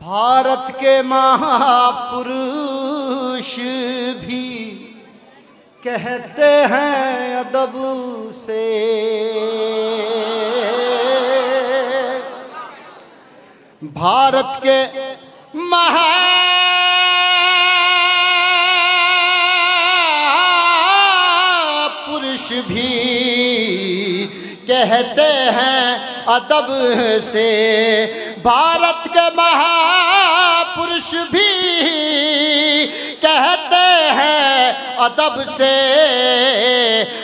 भारत के महापुरुष भी कहते हैं अदब से, भारत के महापुरुष भी कहते हैं अदब से, भारत के महापुरुष भी कहते हैं अदब से,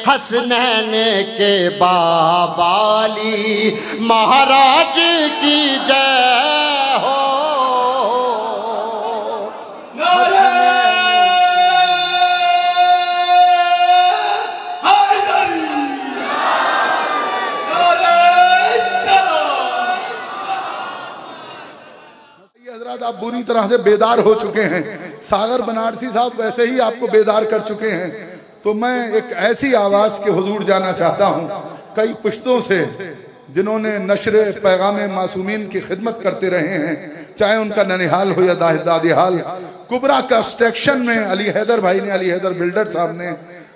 हसनैन के बाबाली महाराज की जय हो। आप बुरी तरह से बेदार हो चुके हैं, सागर बनारसी साहब वैसे ही आपको बेदार कर चुके हैं, तो मैं एक ऐसी आवाज के हुजूर जाना चाहता हूं कई पुश्तों से जिन्होंने नशरे पैगाम मासूमीन की खिदमत करते रहे हैं, चाहे उनका ननिहाल हो या दादिहाल। कुबरा कंस्ट्रक्शन में अली हैदर भाई ने, अली हैदर बिल्डर साहब ने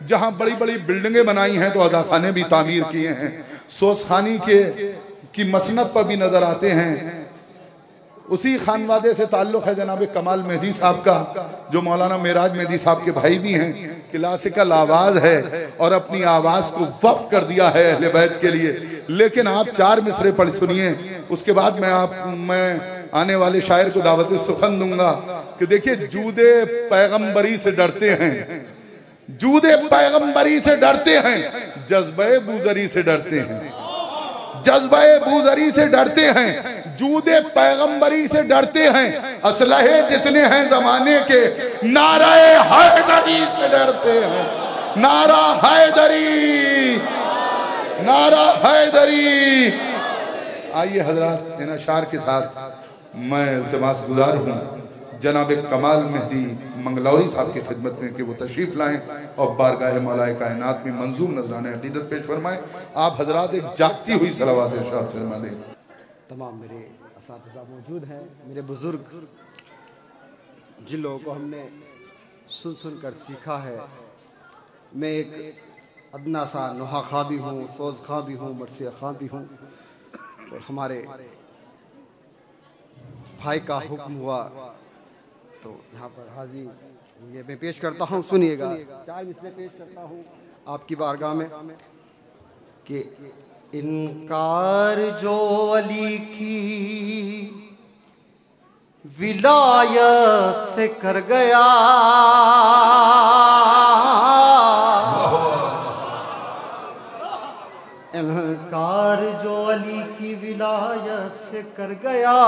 जहां बड़ी बड़ी बिल्डिंगें बनाई हैं तो अदाखाने भी तामीर किए हैं, सोसखानी की मसनद पर भी नजर आते हैं। उसी खानवादे से ताल्लुक़ है जनाब कमाल मेहदी साहब का, जो मौलाना मेराज मेहदी साहब के भाई भी हैं। क्लासिकल आवाज़ है और अपनी आवाज़ को वक्फ कर दिया है अहले बैत के लिए। लेकिन आप 4 मिसरे पढ़ सुनिए, उसके बाद मैं आने वाले शायर को दावत सुखन दूंगा कि देखिए, जूदे पैगंबरी से डरते हैं, जूदे पैगंबरी से डरते हैं, जज्बे बूजरी से डरते हैं, जज्बे बूजरी से डरते हैं, जूदे पैगंबरी से डरते हैं, असलहे जितने हैं जमाने के नाराए हैदरी से डरते हैं, नारा हैदरी, नारा हैदरी। आइए हजरात, इन अशार के साथ मैं इल्तिमास गुजार हूँ जनाब कमाल मेहदी मंगलौरी साहब की खिदमत में कि वो तशरीफ लाएं और बारगाह मौलाए कायनात में मंजूम नजराने अकीदत पेश फरमाएं। आप हजरात एक जागती हुई सलावत इरशाद फरमा दें। तमाम मेरे असातिज़ा मौजूद हैं, मेरे बुजुर्ग, जिन लोगों को हमने सुन सुन कर सीखा है। मैं एक अदना सा नुहा खां भी हूँ, सोज खां भी हूँ, मरसिया खां भी हूँ। और हमारे भाई का हुक्म हुआ तो यहाँ पर हाजिर ये मैं पेश करता हूँ, सुनिएगा। 4 मिसरे पेश करता हूँ आपकी बारगाह में कि इनकार जो अली की विलायत से कर गया, इनकार जो अली की विलायत से कर गया,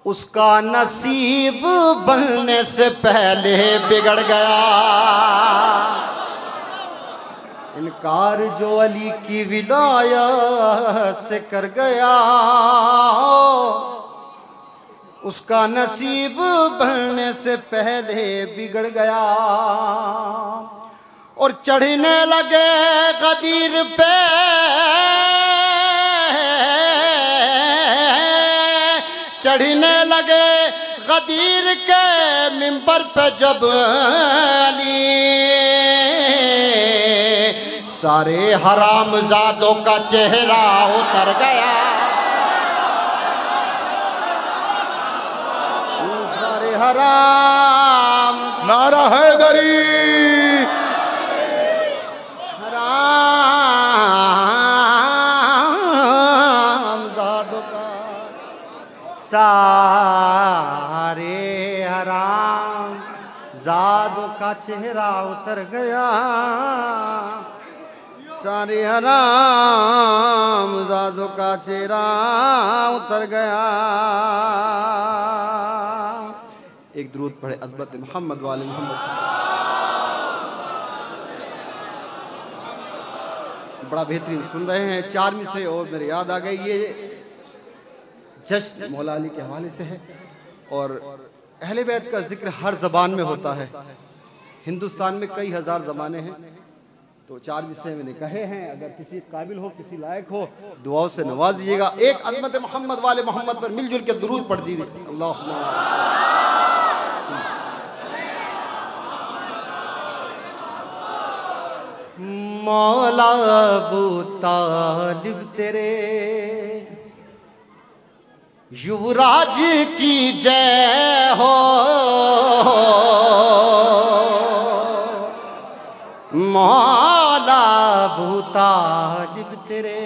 उसका नसीब बनने से पहले बिगड़ गया। इनकार जो अली की विलायत से कर गया, उसका नसीब बनने से पहले बिगड़ गया। और चढ़ने लगे गदीर पे, चढ़ने लगे गदीर के मिंबर पे जब अली, सारे हरामजादों का चेहरा उतर गया, सारे हराम, नारा हैदरी, हरामजादों का, सारे हरामजादों का चेहरा उतर गया, सारे हरामजादों का चेहरा उतर गया। एक दुरूद पढ़े अज़मत मोहम्मद वाले मोहम्मद। बड़ा बेहतरीन सुन रहे हैं। 4 मिसरे और मेरे याद आ गए। ये जश्न मौला अली के हवाले से है और अहले बैत का जिक्र हर ज़बान में होता है। हिंदुस्तान में कई हज़ार ज़बानें हैं, तो 4 विषय मैंने कहे हैं, अगर किसी काबिल हो, किसी लायक हो, दुआओं से नवाज दीजिएगा। एक अज़मत मोहम्मद वाले मोहम्मद पर मिलजुल के दुरूद पढ़ दीजिए। अल्लाह मौला अबू तालिब तेरे युवराज की जय हो, मौला अबू तालिब तेरे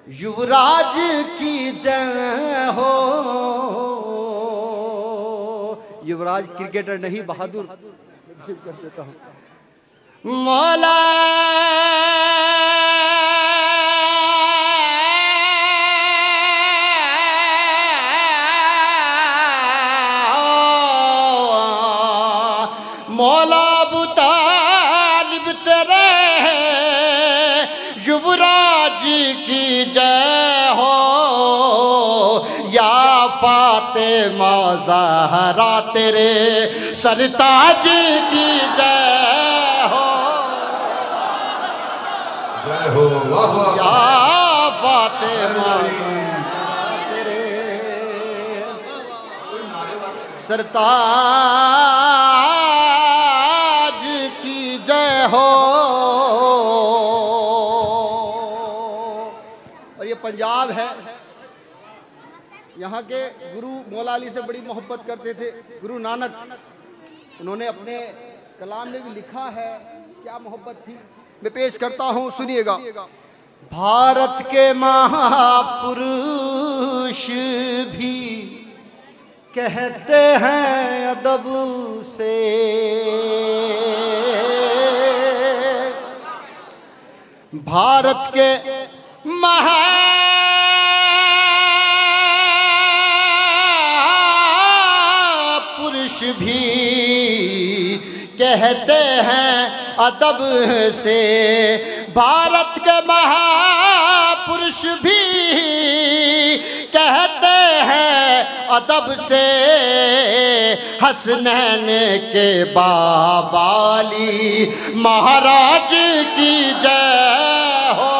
युवराज की जय हो। युवराज क्रिकेटर नहीं, बहादुर कर देता हूँ। मौला मौला अबू तालिब तेरे युवराज की जय हो, या फातिमा ज़हरा तेरे सरताज की जय हो, जय हो। वाह वाह। या फातिमा तेरे सरताज की जय हो। और ये पंजाब है, यहाँ के गुरु मौला अली से बड़ी मोहब्बत करते थे, गुरु नानक। उन्होंने अपने कलाम में भी लिखा है, क्या मोहब्बत थी, मैं पेश करता हूँ, सुनिएगा। भारत के महापुरुष भी कहते हैं अदब से, भारत के महापुरुष भी कहते हैं अदब से, भारत के महापुरुष भी कहते हैं अदब से, हसनैन के बाबाली महाराज की जय हो।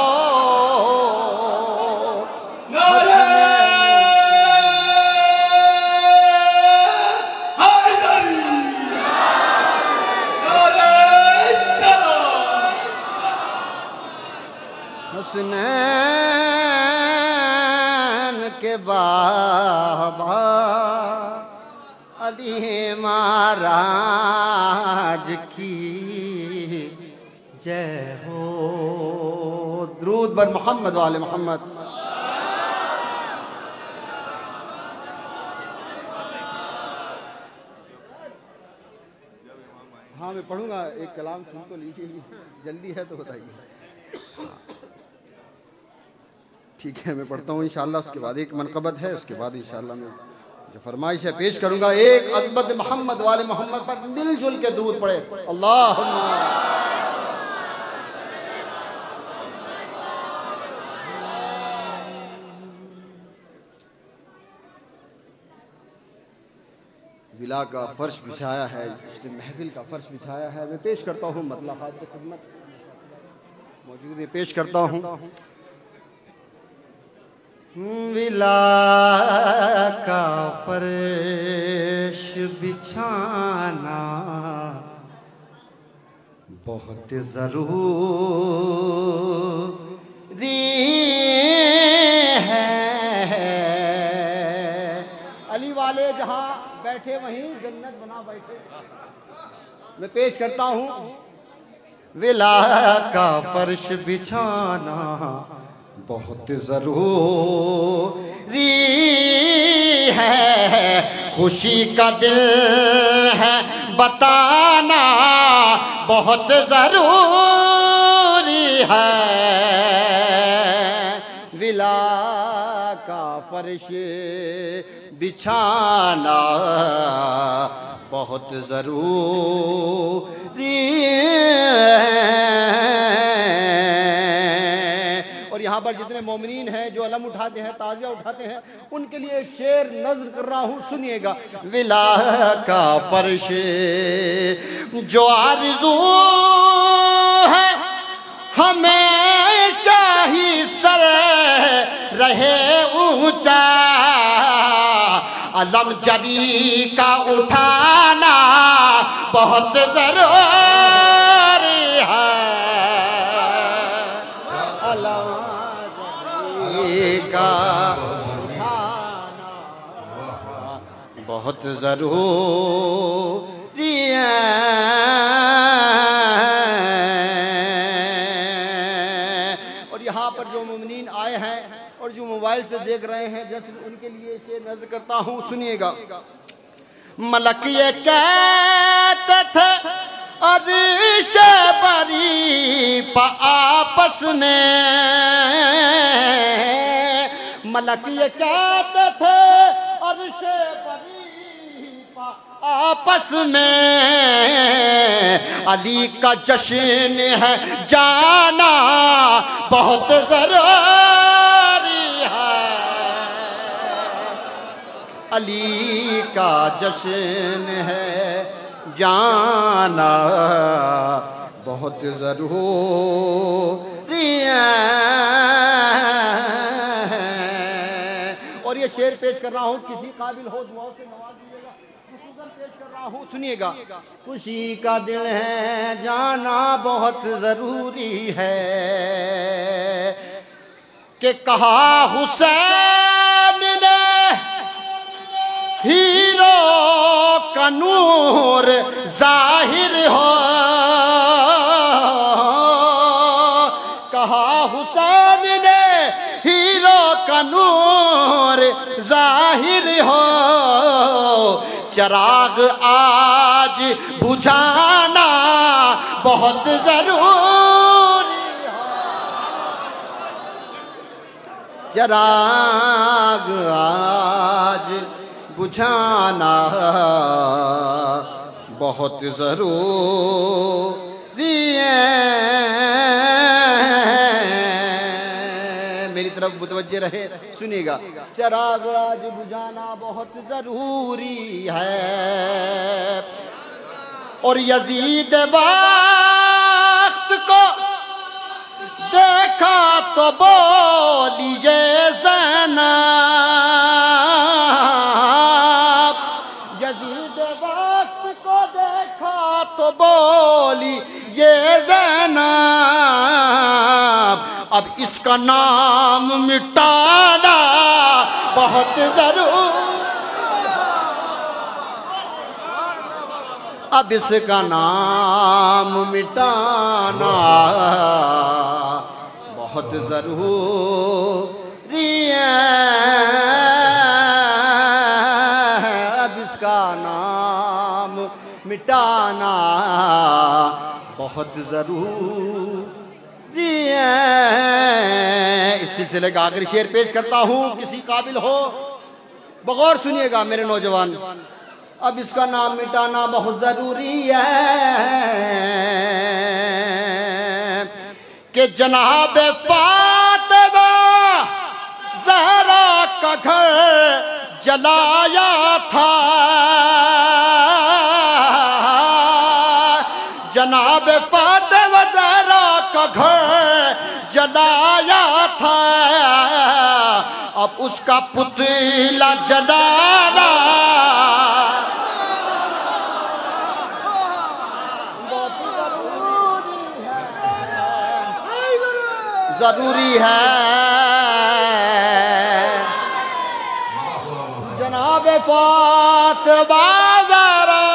हसनैन के बाबा अली महाराज की जय हो। दुरूद बर मोहम्मद वाले मोहम्मद। हाँ मैं पढ़ूंगा, एक कलाम सुन तो लीजिए, जल्दी है तो बताइए। ठीक है मैं पढ़ता हूँ इंशाअल्लाह, उसके बाद एक मनक़बत है, उसके बाद इंशाअल्लाह मैं जो फरमाइश है पेश करूँगा। एक अज़मत मोहम्मद वाले मोहम्मद पर मिलजुल के दुरूद पढ़े। अल्लाहुम्मा विला का फर्श बिछाया है, इसने महफिल का फर्श बिछाया है। मैं पेश करता हूँ, मतलब हाथ की खिदमत मौजूद है, पेश करता हूँ। विला का फर्श बिछाना बहुत ज़रूरी है, अली वाले जहाँ बैठे वहीं जन्नत बना बैठे। मैं पेश करता हूँ। विला का फर्श बिछाना बहुत ज़रूरी है, खुशी का दिल है बताना बहुत ज़रूरी है, विला का फर्श बिछाना बहुत ज़रूरी है। और यहाँ पर जितने मोमिनीन हैं जो अलम उठाते हैं, ताजिया उठाते हैं, उनके लिए शेर नज़्र कर रहा हूँ, सुनिएगा। विला का फर्श जो आरज़ू है हमेशा ही सर रहे ऊंचा, अलम जरी का उठाना बहुत जरूरी है, अलम जरी का उठाना बहुत जरूरी है। और यहाँ पर जो मुमिनीन आए हैं और जो मोबाइल से देख रहे हैं, जैसे उनके लिए शेर नज़्र करता हूँ, सुनिएगा। मलक ये कहते थे अर्श बरी पा आपस में, मलक ये कहते थे अर्श बरी पा आपस में, अली का जश्न है जाना बहुत जरूरी है, अली का जश्न है जाना बहुत जरूरी है। और ये शेर पेश कर रहा हूँ, किसी काबिल हो दुआओं से नवाज दीजिएगा। पेश कर रहा हूँ, सुनिएगा। खुशी का दिल है जाना बहुत जरूरी है, कि कहा हुसैन ने हीरो का नूर जाहिर हो, कहा हुसैन ने हीरो का नूर जाहिर हो, चिराग आज बुझाना बहुत जरूरी है, चिराग आज बुझाना बहुत जरूरी है। मेरी तरफ मुतवज्जे रहे, सुनिएगा। चिराग आज बुझाना बहुत जरूरी है, और यजीद वक्त को देखा तो बोली ये ज़ैनब, यजीद वक्त को देखा तो बोली ये ज़ैनब, अब इसका नाम मिटाना बहुत जरूरी, अब इसका नाम मिटाना बहुत जरूरी है, अब इसका नाम मिटाना बहुत जरूरी है। इस सिलसिले का आखिरी शेर पेश करता हूँ, किसी काबिल हो बगौर सुनिएगा मेरे नौजवान। अब इसका नाम मिटाना बहुत जरूरी है, कि जनाब फातिमा ज़हरा का घर जलाया था, जनाब फातिमा ज़हरा का घर जलाया था, अब उसका पुतला जलाना जरूरी है, जनाब फातिमा ज़हरा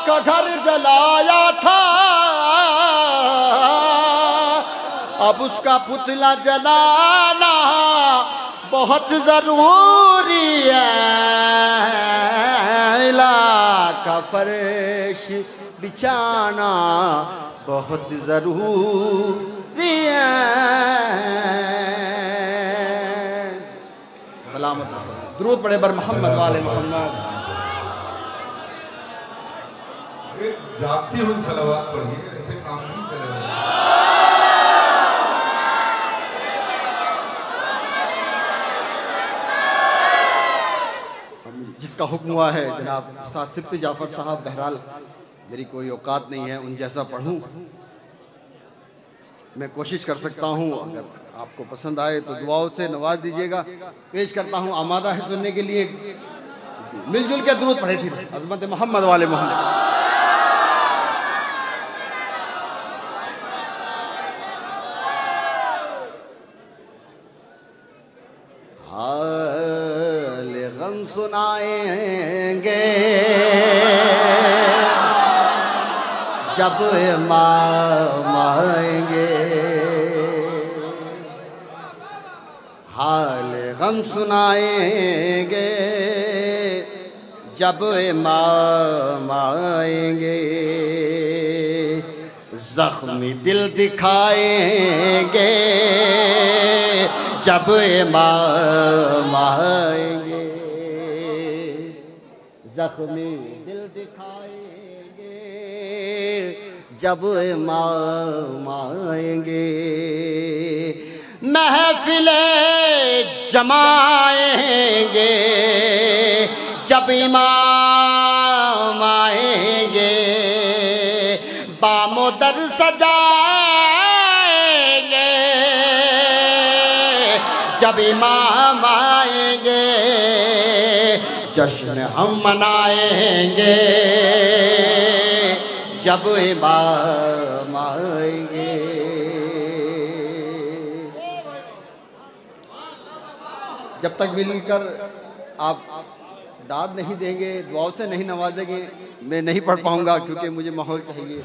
का घर जलाया था, अब उसका पुतला जलाना बहुत जरूरी है, इलाका फर्श बिछाना बहुत जरूरी है। सलामत दुरूद पढ़े बर मोहम्मद वाले मोहम्मद। जागती हुई सलावत पढ़िए, ऐसे काम नहीं करेगा। जिसका हुक्म हुआ है जनाब उस्ताद सिफ्ती जाफर साहब, बहरहाल मेरी कोई औकात नहीं है उन जैसा पढ़ूं, मैं कोशिश कर सकता हूं, अगर आपको पसंद आए तो दुआओं से नवाज दीजिएगा। पेश करता हूं, आमादा है सुनने के लिए। मिलजुल के दुरूद पढ़े फिर अज़मत मोहम्मद वाले मोहम्मद। हाल गम सुनाएंगे जब इमाम आएंगे, हाल गम सुनाएंगे जब इमाम आएंगे, जख्मी दिल दिखाएंगे जब इमाम आएंगे, जख्मी दिल दिखाएंगे जब इमाम आएंगे, महफिले जमाएंगे जब इमाम आएंगे, बामुदर सजाएंगे जब इमाम आएंगे, जश्न हम मनाएंगे जब इमाम आएंगे। जब तक मिलकर आप दाद नहीं देंगे, दुआओं से नहीं नवाजेंगे, मैं नहीं पढ़ पाऊंगा क्योंकि मुझे माहौल चाहिए।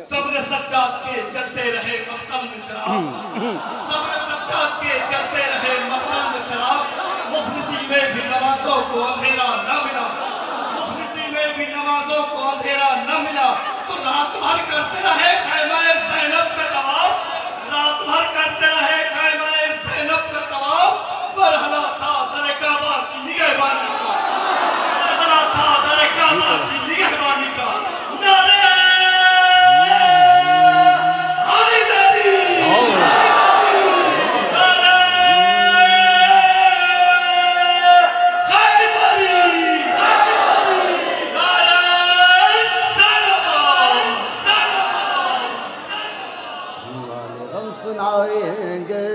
सब्र सज्जाद के चलते रहे मख्तम में चिराग, सब्र सज्जाद के चलते रहे मख्तम में चिराग, मुखलिसी में भी नमाजों को अंधेरा न मिला, मुखलिसी में भी नमाजों को अंधेरा न मिला, तो रात भर करते रहे खैमाए ज़ैनब का तवाफ, रात भर करते रहे खैमाए ज़ैनब का तवाफ, बरहला था दर काबा की निगहबानी का, बरहला था दर काबा की निगहबानी का। नारे सुनाएंगे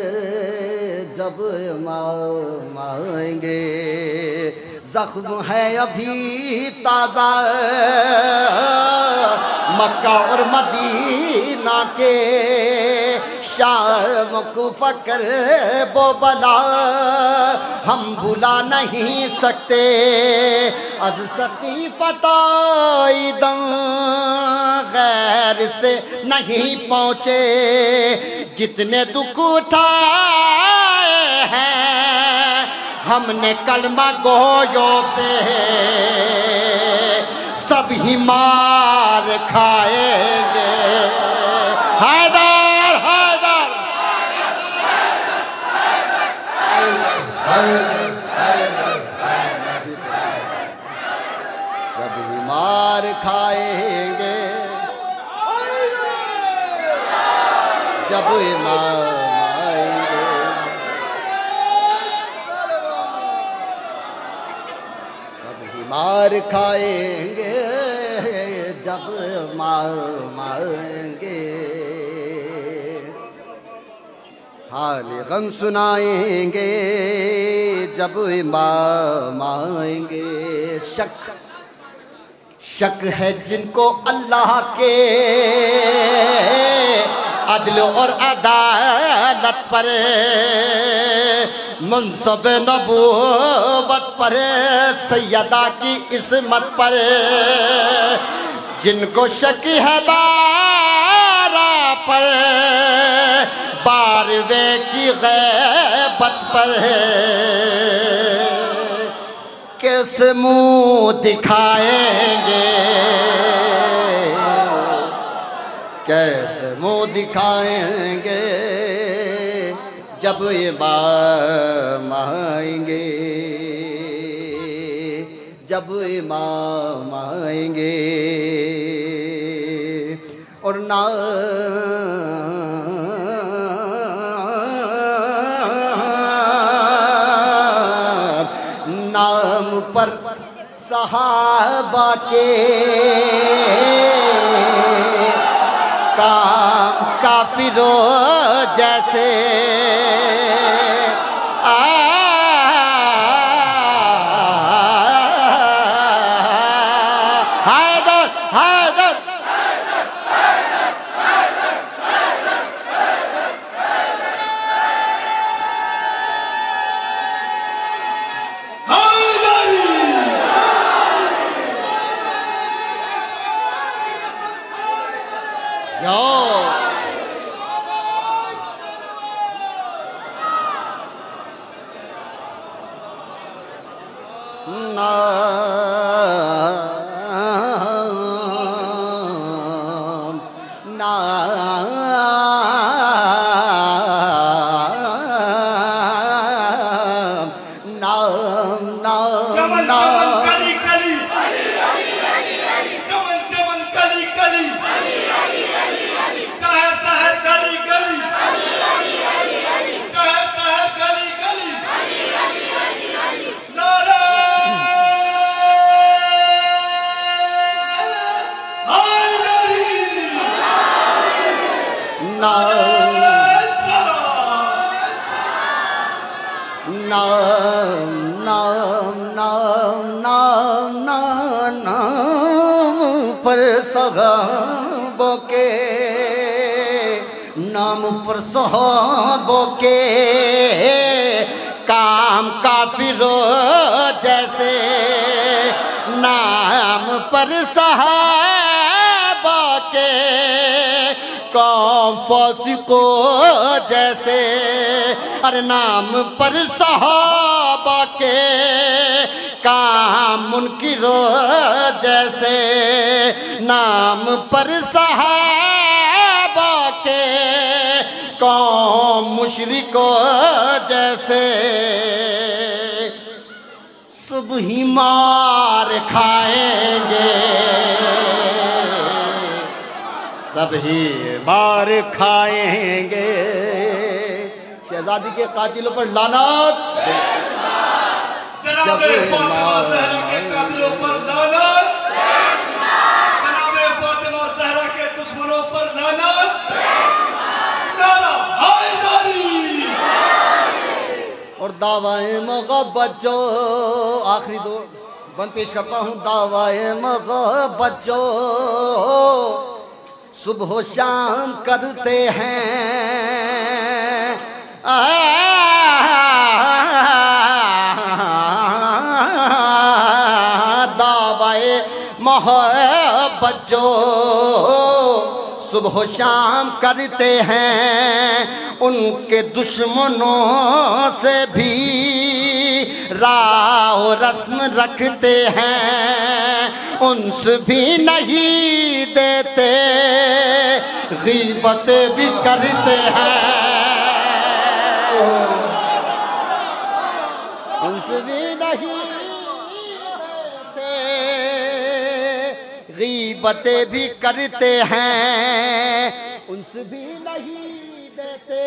जब इमाम आएंगे, जख्म है अभी ताज़ा मक्का और मदीना के, शाम को फकर वो बला हम भुला नहीं सकते, अज सकी फताई दम गैर से नहीं पहुँचे, जितने दुख उठाए हैं हमने कलमा गोयों से, सब ही मार खाएंगे। हैदर हैदर सब ही मार खाएंगे जब इमाम आएंगे, सब ही मार खाएंगे जब इमाम आएंगे, हाल गम सुनाएंगे जब इमाम आएंगे। शक है जिनको अल्लाह के अदल और अदालत पर, मुनसब नबूवत पर, सैयदा की इस्मत पर, जिनको शक है बारा पर, बारवे की गैबत पर, कैसे मुँह दिखाएंगे, कैसे मुँह दिखाएंगे जब इमाम आएंगे, जब इमाम आएंगे। और नाम पर सहाबा के काम काफिरों जैसे हैदर हैदर सहाबों के नाम पर सहाबों के काम काफिरों जैसे नाम पर सहाबा के काम फासिकों जैसे अरे नाम पर सहाबा के काम मुनकिरों जैसे नाम पर सहाबा के कौम मुशरिकों जैसे सब ही मार खाएंगे सब ही मार खाएंगे। शहजादी के कातिलों पर लानत जनाबे फातिमा ज़हरा के कातिलों पर लानत जनाबे फातिमा ज़हरा के दुश्मनों पर लानत नारा हैदरी और दावाए मोहब्बत जो आखिरी दो बंद पेश करता हूँ। दावाए मोहब्बत जो सुबह शाम करते हैं दावाए मोहब्बत जो सुबह शाम करते हैं उनके दुश्मनों से भी राह रस्म रखते हैं उनसे भी नहीं देते गीबत भी करते हैं उनसे भी नहीं देते गीबतें भी करते हैं उनसे भी नहीं देते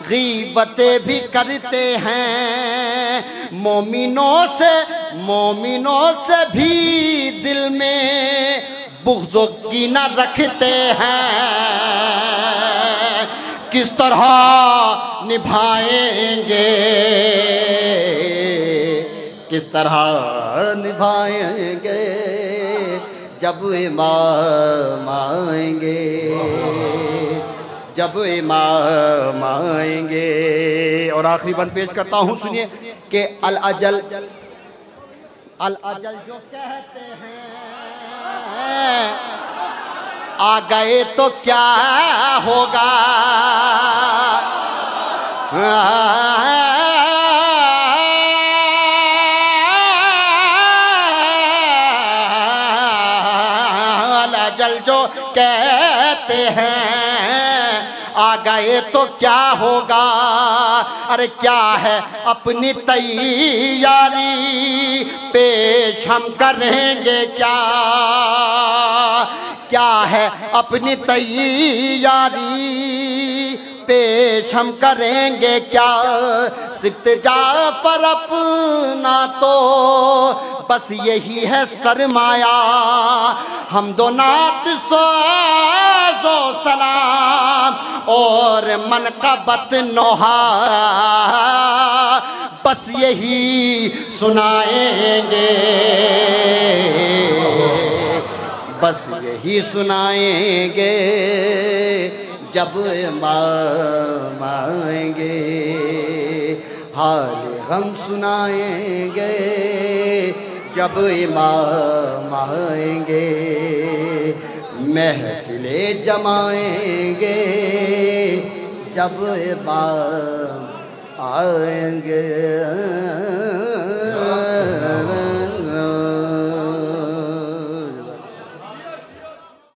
गीबतें भी करते हैं मोमिनों से भी दिल में बुग़्ज़ कीना रखते हैं किस तरह निभाएंगे किस तरह निभाएंगे जब इमाम आएंगे जब इमाम आएंगे। और आखिरी बंद पेश करता हूँ सुनिए कि अल अजल जो कहते हैं आ गए तो क्या होगा अल अजल जो कहते हैं आ गए तो क्या होगा अरे क्या है अपनी तैयारी पेश हम करेंगे क्या है अपनी तैयारी पेश हम करेंगे क्या सिफ्त जाफर अपना, तो बस यही है सरमाया हम दो नात साज़ो सलाम और मनक़बत नोहा, बस यही सुनाएंगे, बस यही सुनाएंगे जब इमाम आएंगे, हाल गम सुनाएंगे जब इमाम आएंगे, महफिले जमाएंगे जब इमाम आएंगे।